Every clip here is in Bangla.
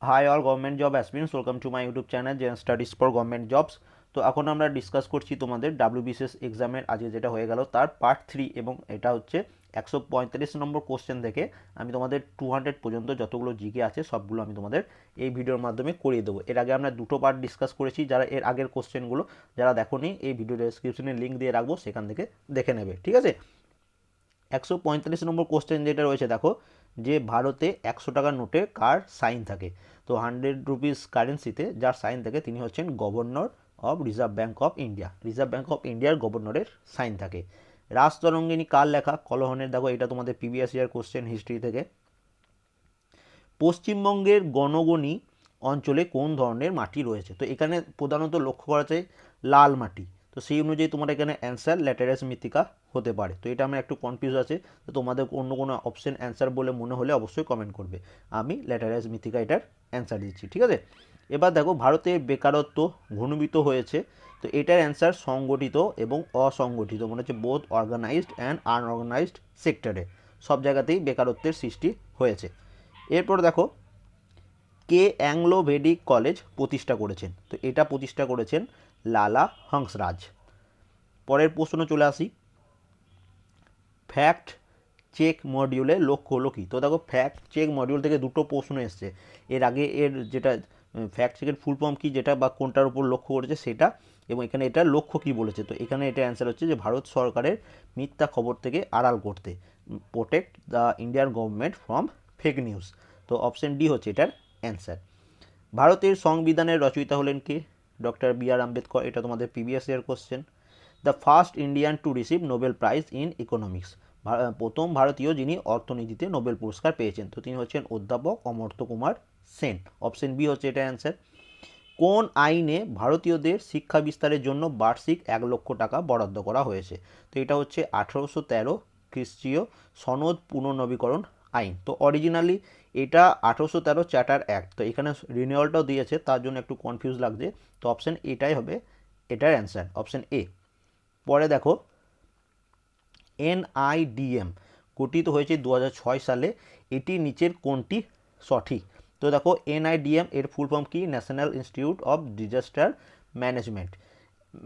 High all government job aspirants, welcome to my YouTube channel Zen Studies for government jobs. তো এখন আমরা ডিসকাস করছি তোমাদের ডাব্লিউবিসিএস এক্সামের আজকে যেটা হয়ে গেল তার পার্ট 3, এবং এটা হচ্ছে 145 নম্বর কোশ্চেন থেকে আমি তোমাদের 200 পর্যন্ত যতগুলো জিকে আছে সবগুলো আমি তোমাদের এই ভিডিওর মাধ্যমে করিয়ে দেবো। এর আগে আমরা দুটো পার্ট ডিসকাস করেছি, যারা এর আগের কোশ্চেনগুলো যারা দেখোনি এই ভিডিও ডেসক্রিপশনে লিঙ্ক দিয়ে রাখবো, সেখান থেকে দেখে নেবে, ঠিক আছে। 145 নম্বর কোশ্চেন যেটা রয়েছে দেখো, যে ভারতে 100 টাকার নোটে কার সাইন থাকে। তো 100 রুপিস কারেন্সিতে যার সাইন থাকে তিনি হচ্ছেন governor of reserve bank of India. Reserve bank of ইন্ডিয়ার গভর্নরের সাইন থাকে। রাজতরঙ্গিনী কার লেখা? কলহনের। দেখো এটা তোমাদের প্রিভিয়াস ইয়ার কোশ্চেন হিস্ট্রি থেকে। পশ্চিমবঙ্গের গণগণি অঞ্চলে কোন ধরনের মাটি রয়েছে? তো এখানে প্রধানত লক্ষ্য করা যায় লাল মাটি। তো সেই অনুযায়ী তোমার এখানে অ্যান্সার ল্যাটেরাস মৃত্তিকা হতে পারে। তো এটা আমার একটু কনফিউজ আছে, তো তোমাদের অন্য কোনো অপশন অ্যান্সার বলে মনে হলে অবশ্যই কমেন্ট করবে। আমি ল্যাটেরাস মৃত্তিকা এটার অ্যান্সার দিচ্ছি, ঠিক আছে। এবার দেখো, ভারতে বেকারত্ব ঘনীভূত হয়েছে। তো এটার অ্যান্সার সংগঠিত এবং অসংগঠিত, মানে হচ্ছে বোথ অর্গানাইজড অ্যান্ড আনঅর্গানাইজড সেক্টরে, সব জায়গাতেই বেকারত্বের সৃষ্টি হয়েছে। এরপর দেখো, কে অ্যাংলো ভেডিক কলেজ প্রতিষ্ঠা করেছেন? তো এটা প্রতিষ্ঠা করেছেন লালা হংসরাজ। পরের প্রশ্ন চলে আসি, ফ্যাক্ট চেক মডিউলের লক্ষ্য হলো কি? তো দেখো, ফ্যাক্ট চেক মডিউল থেকে দুটো প্রশ্ন এসছে এর আগে। এর যেটা ফ্যাক্ট চেকের ফুল ফর্ম কি, যেটা বা কোনটার উপর লক্ষ্য করেছে সেটা, এবং এখানে এটার লক্ষ্য কি বলেছে। তো এখানে এটা অ্যান্সার হচ্ছে যে ভারত সরকারের মিথ্যা খবর থেকে আড়াল করতে, protect the Indian government from fake news. তো অপশন ডি হচ্ছে এটার অ্যান্সার। ভারতের সংবিধানের রচয়িতা হলেন কে? ডক্টর বি আর আম্বেদকর। এটা তোমাদের previous year question. The first Indian to receive Nobel prize in economics. প্রথম ভারতীয় যিনি অর্থনীতিতে নোবেল পুরস্কার পেয়েছেন, তো তিনি হচ্ছেন অধ্যাপক অমর্ত্য কুমার সেন। অপশন বি হচ্ছে এটা অ্যান্সার। কোন আইনে ভারতীয়দের শিক্ষা বিস্তারের জন্য বার্ষিক 1 লক্ষ টাকা বরাদ্দ করা হয়েছে? তো এটা হচ্ছে 1813 খ্রিস্টীয় সনদ পুনর্নবীকরণ আইন। তো অরিজিনালি এটা 1813 চার্টার অ্যাক্ট। তো এখানে রিনিউয়ালটাও দিয়েছে, তার জন্য একটু কনফিউজ লাগছে। তো অপশন এটাই হবে এটার অ্যান্সার, অপশন এ। পরে দেখো, এনআইডিএম গঠিত হয়েছে 2006 সালে, এটি নিচের কোনটি সঠিক? তো দেখো, এনআইডিএম এর ফুল ফর্ম কি? National institute of disaster management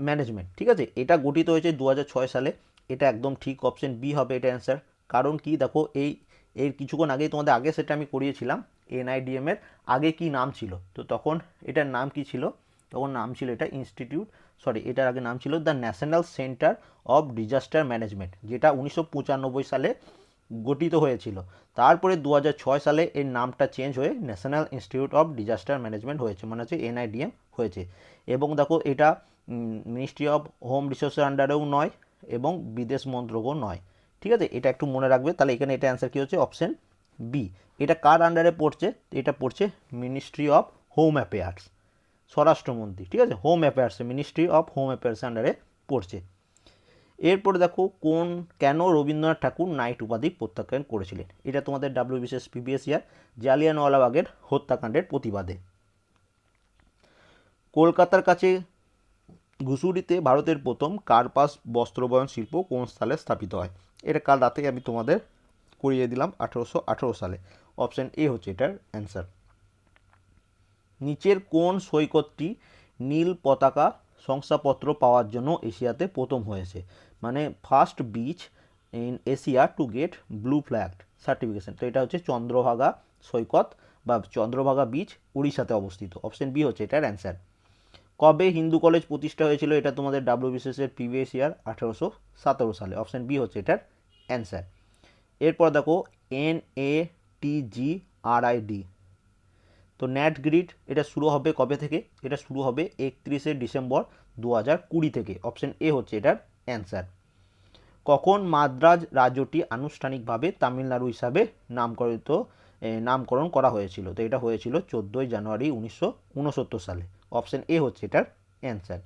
management ঠিক আছে। এটা গঠিত হয়েছে 2006 সালে, এটা একদম ঠিক, অপশন বি হবে এটা অ্যান্সার। কারণ কি দেখো, এর কিছুক্ষণ আগেই তোমাদের আগে সেটা আমি করিয়েছিলাম, এনআইডিএম এর আগে কি নাম ছিল। তো তখন এটার নাম কি ছিল? তখন নাম ছিল এটা ইনস্টিটিউট, সরি, এটার আগে নাম ছিল the national centre of disaster management, যেটা 1995 সালে গঠিত হয়েছিল। তারপরে 2006 সালে এর নামটা চেঞ্জ হয়ে national institute of disaster management হয়েছে, মানে হচ্ছে এনআইডিএম হয়েছে। এবং দেখো, এটা মিনিস্ট্রি অফ হোম রিসোর্সের আন্ডারেও নয় এবং বিদেশ মন্ত্রকও নয়, ঠিক আছে। এটা একটু মনে রাখবে। তাহলে এখানে এটা অ্যান্সার কী হচ্ছে? Option B. এটা কার আন্ডারে পড়ছে? এটা পড়ছে মিনিস্ট্রি অফ হোম অ্যাফেয়ার্স, স্বরাষ্ট্রমন্ত্রী, ঠিক আছে। Home affairs, ministry of home affairs আন্ডারে পড়ছে। এরপরে দেখো, কেন রবীন্দ্রনাথ ঠাকুর নাইট উপাধি প্রত্যাখ্যান করেছিলেন? এটা তোমাদের ডাব্লিউবিসিএস প্রিভিয়াস ইয়ার, জালিয়ানওয়ালাবাগের হত্যাকাণ্ডের প্রতিবাদে। কলকাতার কাছে ঘুষুরিতে ভারতের প্রথম কার্পাস বস্ত্রবয়ন শিল্প কোন সালে স্থাপিত হয়? এটা কাল রাতে আমি তোমাদের করিয়ে দিলাম, 1818 সালে। অপশন এ হচ্ছে এটার অ্যান্সার। নিচের কোন সৈকতটি নীল পতাকা শংসাপত্র পাওয়ার জন্য এশিয়াতে প্রথম হয়েছে? মানে first beach in Asia to get blue flag certification. তো এটা হচ্ছে চন্দ্রভাগা সৈকত বা চন্দ্রভাগা বিচ, উড়িষ্যাতে অবস্থিত। অপশন বি হচ্ছে এটার অ্যান্সার। কবে হিন্দু কলেজ প্রতিষ্ঠা হয়েছিল? এটা তোমাদের ডাব্লিউবিসিএস এর প্রিভিয়াস ইয়ার, 1817 সালে। অপশন বি হচ্ছে এটার অ্যান্সার। এরপর দেখো, NATGRID, তো ন্যাট গ্রিড এটা শুরু হবে কবে থেকে? এটা শুরু হবে 31শে ডিসেম্বর 2020 থেকে। অপশন এ হচ্ছে এটার অ্যান্সার। কখন মাদ্রাজ রাজ্যটি আনুষ্ঠানিকভাবে তামিলনাড়ু হিসাবে নামকরণ করা হয়েছিল? তো এটা হয়েছিল 14ই জানুয়ারি 1969 সালে। অপশন এ হচ্ছে এটার অ্যান্সার।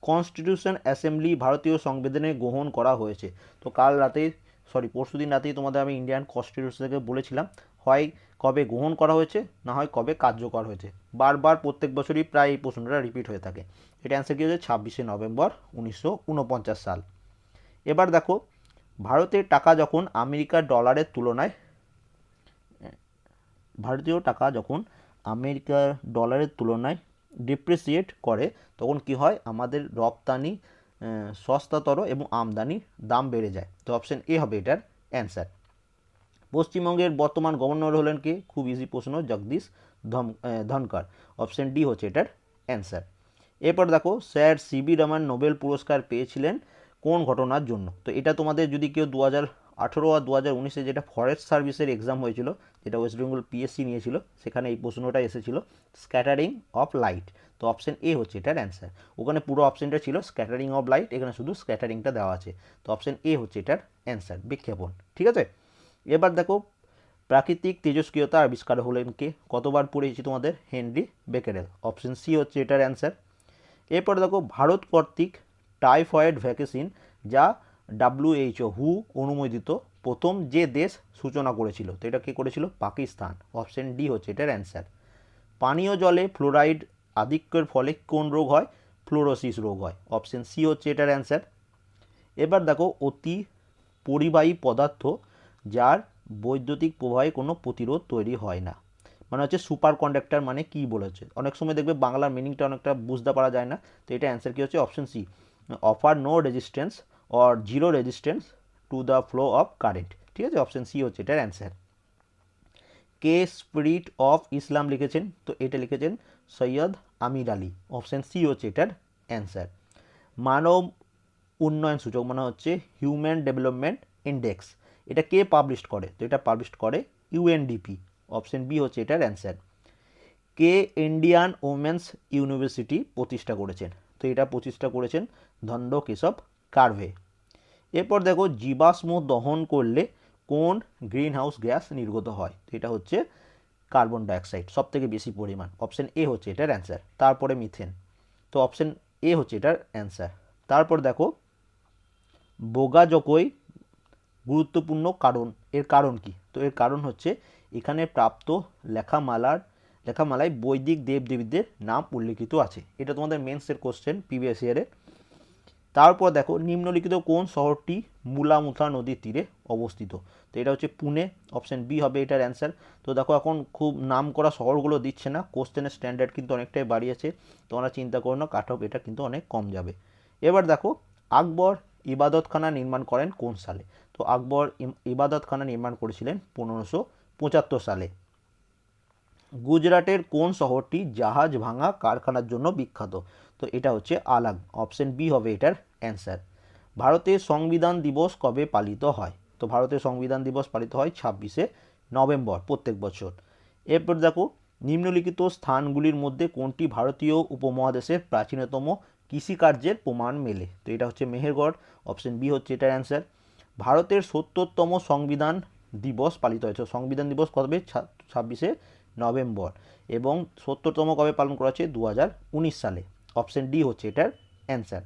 কনস্টিটিউশন অ্যাসেম্বলি ভারতীয় সংবিধানে গ্রহণ করা হয়েছে। তো কাল রাতে, সরি পরশু দিন রাতেই তোমাদের আমি ইন্ডিয়ান কনস্টিটিউশনকে বলেছিলাম, হয় কবে গ্রহণ করা হয়েছে, না হয় কবে কার্যকর হয়েছে। বারবার প্রত্যেক বছরই প্রায় এই প্রশ্নটা রিপিট হয়ে থাকে। এটা অ্যান্সার কী হচ্ছে? 26শে নভেম্বর 1949 সাল। এবার দেখো, ভারতের টাকা যখন আমেরিকার ডলারের তুলনায় ভারতীয় টাকা যখন আমেরিকার ডলারের তুলনায় ডিপ্রিসিয়েট করে তখন কি হয়, আমাদের রপ্তানি সস্তাতর এবং আমদানির দাম বেড়ে যায়। তো অপশন এ হবে এটার অ্যান্সার। পশ্চিমবঙ্গের বর্তমান গভর্নর হলেন কে? খুব ইজি প্রশ্ন, জগদীশ ধনকর। অপশন ডি হচ্ছে এটার অ্যান্সার। এরপর দেখো, স্যার সিবি রমন নোবেল পুরস্কার পেয়েছিলেন কোন ঘটনার জন্য? তো এটা তোমাদের যদি কেউ 2018 আর 2019-এ যেটা ফরেস্ট সার্ভিসের এক্সাম হয়েছিল, যেটা ওয়েস্ট বেঙ্গল পিএসসি নিয়েছিল, সেখানে এই প্রশ্নটা এসেছিল, স্ক্যাটারিং অফ লাইট। তো অপশন এ হচ্ছে এটার অ্যান্সার। ওখানে পুরো অপশনটা ছিল স্ক্যাটারিং অফ লাইট, এখানে শুধু স্ক্যাটারিংটা দেওয়া আছে। তো অপশন এ হচ্ছে এটার অ্যান্সার, বিক্ষেপণ। ঠিক আছে, এবার দেখো, প্রাকৃতিক তেজস্ক্রিয়তা আবিষ্কার হলেন কে? কতবার পড়েছি তোমাদের? Henry Becquerel. অপশন সি হচ্ছে এটার অ্যান্সার। এরপর দেখো, ভারত কর্তৃক টাইফয়েড ভ্যাকসিন যা WHO অনুমোদিত প্রথম যে দেশ সূচনা করেছিল, তো এটা কে করেছিল? পাকিস্তান। অপশন ডি হচ্ছে এটার অ্যান্সার। পানীয় জলে ফ্লোরাইড আধিক্যের ফলে কোন রোগ হয়? ফ্লোরোসিস রোগ হয়। অপশন সি হচ্ছে এটার অ্যান্সার। এবার দেখো, অতি পরিবাহী পদার্থ যার বৈদ্যুতিক প্রবাহে কোনো প্রতিরোধ তৈরি হয় না, মানে হচ্ছে সুপার কন্ডাক্টর, মানে কি বলেছে? অনেক সময় দেখবে বাংলার মিনিংটা অনেকটা বুঝতে পারা যায় না। তো এটা অ্যান্সার কি হচ্ছে? Option C, offer no resistance or zero resistance to the flow of current. ঠিক আছে, অপশন সি হচ্ছে এটার অ্যান্সার। কে স্পিরিট অফ ইসলাম লিখেছেন? তো এটা লিখেছেন সৈয়দ আমির আলী। অপশন সি হচ্ছে এটার অ্যান্সার। মানব উন্নয়ন সূচক মানে হচ্ছে হিউম্যান ডেভেলপমেন্ট ইন্ডেক্স, এটা কে পাবলিশ করে? তো এটা পাবলিশ করে ইউএনডিপি। অপশন বি হচ্ছে এটার অ্যান্সার। কে ইন্ডিয়ান ওমেন্স ইউনিভার্সিটি প্রতিষ্ঠা করেছেন? তো এটা প্রতিষ্ঠা করেছেন ধন্ড কেশব কার্ভে। এরপর দেখো, জীবাশ্ম দহন করলে কোন গ্রিন হাউস গ্যাস নির্গত হয়? তো এটা হচ্ছে কার্বন ডাইঅক্সাইড, সব থেকে বেশি পরিমাণ। অপশন এ হচ্ছে এটার অ্যান্সার। তারপরে মিথেন। তো অপশন এ হচ্ছে এটার অ্যান্সার। তারপর দেখো, বোগাজকই গুরুত্বপূর্ণ কারণ, এর কারণ কি? তো এর কারণ হচ্ছে এখানে প্রাপ্ত লেখামালায় বৈদিক দেবদেবীদের নাম উল্লেখিত আছে। এটা তোমাদের মেন্সের কোশ্চেন প্রিভিয়াস ইয়ারে। তারপর দেখো, নিম্নলিখিত কোন শহরটি মুলামুথা নদীর তীরে অবস্থিত? তো এটা হচ্ছে পুনে। অপশন বি হবে এটার অ্যান্সার। তো দেখো, এখন খুব নাম করা শহরগুলো দিচ্ছে না, কোশ্চেনের স্ট্যান্ডার্ড কিন্তু অনেকটাই বাড়িয়েছে, তোমরা চিন্তা করো না, কাট অফ এটা কিন্তু অনেক কম যাবে। এবার দেখো, আকবর ইবাদতখানা নির্মাণ করেন কোন সালে? তো আকবর ইবাদতখানা নির্মাণ করেছিলেন 1575 সালে। গুজরাটের কোন শহরটি জাহাজ ভাঙা কারখানার জন্য বিখ্যাত? তো এটা হচ্ছে আলাং। অপশন বি হবে এটার অ্যান্সার। ভারতের সংবিধান দিবস কবে পালিত হয়? তো ভারতের সংবিধান দিবস পালিত হয় 26শে নভেম্বর প্রত্যেক বছর। এরপর দেখো, নিম্নলিখিত স্থানগুলির মধ্যে কোনটি ভারতীয় উপমহাদেশের প্রাচীনতম কৃষিকার্যের প্রমাণ মেলে? তো এটা হচ্ছে মেহেরগড়। অপশন বি হচ্ছে এটার অ্যান্সার। ভারতের 70তম সংবিধান দিবস পালিত হয়েছে। সংবিধান দিবস কবে? 26শে নভেম্বর। এবং 70তম কবে পালন করা হচ্ছে? 2019 সালে। অপশন ডি হচ্ছে এটার অ্যান্সার।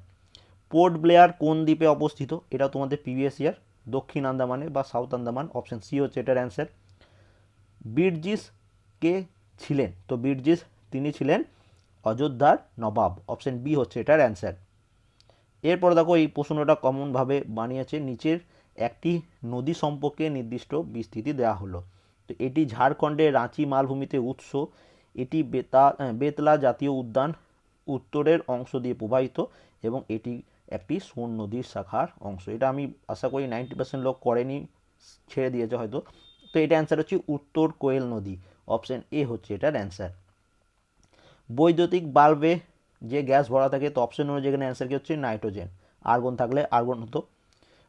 পোর্ট ব্লেয়ার কোন দ্বীপে অবস্থিত? এটা তোমাদের প্রিভিয়াস ইয়ার, দক্ষিণ আন্দামানে বা সাউথ আন্দামান। অপশন সি হচ্ছে এটার অ্যান্সার। বীরজিস কে ছিলেন? তো বীরজিস তিনি ছিলেন অযোধ্যার নবাব। অপশন বি হচ্ছে এটার অ্যান্সার। এরপর দেখো, এই প্রশ্নটা কমনভাবে বানিয়েছে, নিচের একটি নদী সম্পর্কে নির্দিষ্ট বিস্তৃতি দেওয়া হলো। তো এটি ঝাড়খণ্ডের রাঁচি মালভূমিতে উৎস, এটি বেতলা জাতীয় উদ্যান উত্তরের অংশ দিয়ে প্রবাহিত এবং এটি একটি সোন নদীর শাখার অংশ। এটা আমি আশা করি 90% লোক করেনি, ছেড়ে দিয়েছে হয়তো। তো এটা অ্যান্সার হচ্ছে উত্তর কোয়েল নদী। অপশন এ হচ্ছে এটার অ্যান্সার। বৈদ্যুতিক বাল্বে যে গ্যাস ভরা থাকে, তো অপশন অনুযায়ী যেখানে অ্যান্সার কি হচ্ছে? নাইট্রোজেন। আর্গন থাকলে আর্গন হতো।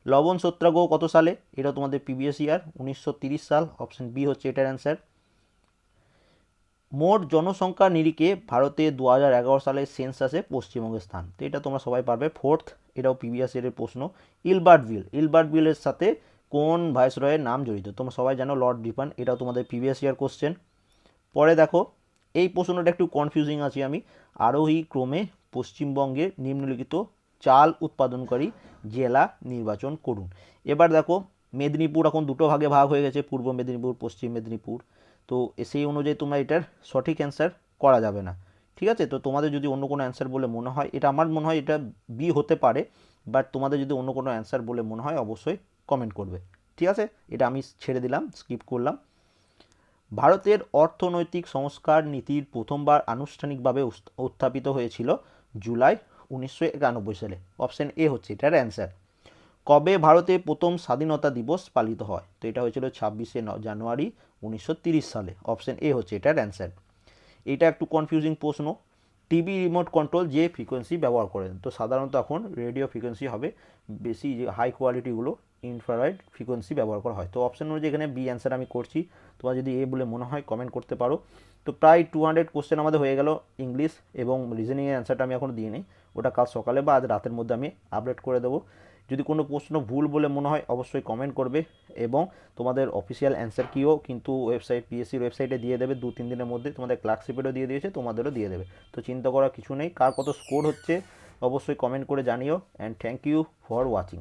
লবণ সত্যাগ্রহ কত সালে? এটা তোমাদের প্রিভিয়াস ইয়ার, 1930 সাল। অপশন বি হচ্ছে এটার অ্যান্সার। মোট জনসংখ্যার নিরিখে ভারতে 2011 সালের সেন্সাসে পশ্চিমবঙ্গের স্থান। তো এটা তোমরা সবাই পারবে, ফোর্থ। এটাও প্রিভিয়াস ইয়ারের প্রশ্ন। ইলবার্টভিলের সাথে কোন ভাইসরয়ের নাম জড়িত? তোমরা সবাই জানো লর্ড রিপন, এটাও তোমাদের প্রিভিয়াস ইয়ার কোশ্চেন। পরে দেখো, এই প্রশ্নটা একটু কনফিউজিং আছি আমি। আরোহী ক্রমে পশ্চিমবঙ্গের নিম্নলিখিত চাল উৎপাদনকারী জেলা নির্বাচন করুন। এবার দেখো, মেদিনীপুর এখন দুটো ভাগে ভাগ হয়ে গেছে, পূর্ব মেদিনীপুর, পশ্চিম মেদিনীপুর। তো সেই অনুযায়ী তোমরা এটার সঠিক অ্যান্সার করা যাবে না। ঠিক আছে, তো তোমাদের যদি অন্য কোনো অ্যান্সার বলে মনে হয়, এটা আমার মনে হয় এটা বি হতে পারে, বাট তোমাদের যদি অন্য কোনো অ্যান্সার বলে মনে হয় অবশ্যই কমেন্ট করবে। ঠিক আছে, এটা আমি ছেড়ে দিলাম, স্কিপ করলাম। ভারতের অর্থনৈতিক সংস্কার নীতির প্রথমবার আনুষ্ঠানিকভাবে উত্থাপিত হয়েছিল জুলাই 1991 সালে। অপশন এ হচ্ছে এটার অ্যান্সার। কবে ভারতে প্রথম স্বাধীনতা দিবস পালিত হয়? তো এটা হয়েছিল 26শে জানুয়ারি 1930 সালে। অপশন এ হচ্ছে এটার অ্যান্সার। এটা একটু কনফিউজিং প্রশ্ন। টিভি রিমোট কন্ট্রোল যে ফ্রিকোয়েন্সি ব্যবহার করেন, তো সাধারণত এখন রেডিও ফ্রিকোয়েন্সি হবে, বেশি যে হাই কোয়ালিটিগুলো ইনফ্রারেড ফ্রিকোয়েন্সি ব্যবহার করা হয়। তো অপশন অনুযায়ী এখানে বি অ্যান্সার আমি করছি। তোমার যদি এ বলে মনে হয় কমেন্ট করতে পারো। তো প্রায় 200 কোশ্চেন আমাদের হয়ে গেল ইংলিশ এবং রিজনিংয়ের অ্যান্সারটা আমি এখন দিয়ে নিই, ওটা কাল সকালে বা আজ রাতের মধ্যে আমি আপডেট করে দেবো। যদি কোনো প্রশ্ন ভুল বলে মনে হয় অবশ্যই কমেন্ট করবে, এবং তোমাদের অফিসিয়াল অ্যান্সার কিও কিন্তু ওয়েবসাইট পিএসসির ওয়েবসাইটে দিয়ে দেবে 2-3 দিনের মধ্যে। তোমাদের ক্লার্কশিপেরও দিয়ে দিয়েছে, তোমাদেরও দিয়ে দেবে। তো চিন্তা করার কিছু নেই। কার কত স্কোর হচ্ছে অবশ্যই কমেন্ট করে জানিও। And thank you for watching.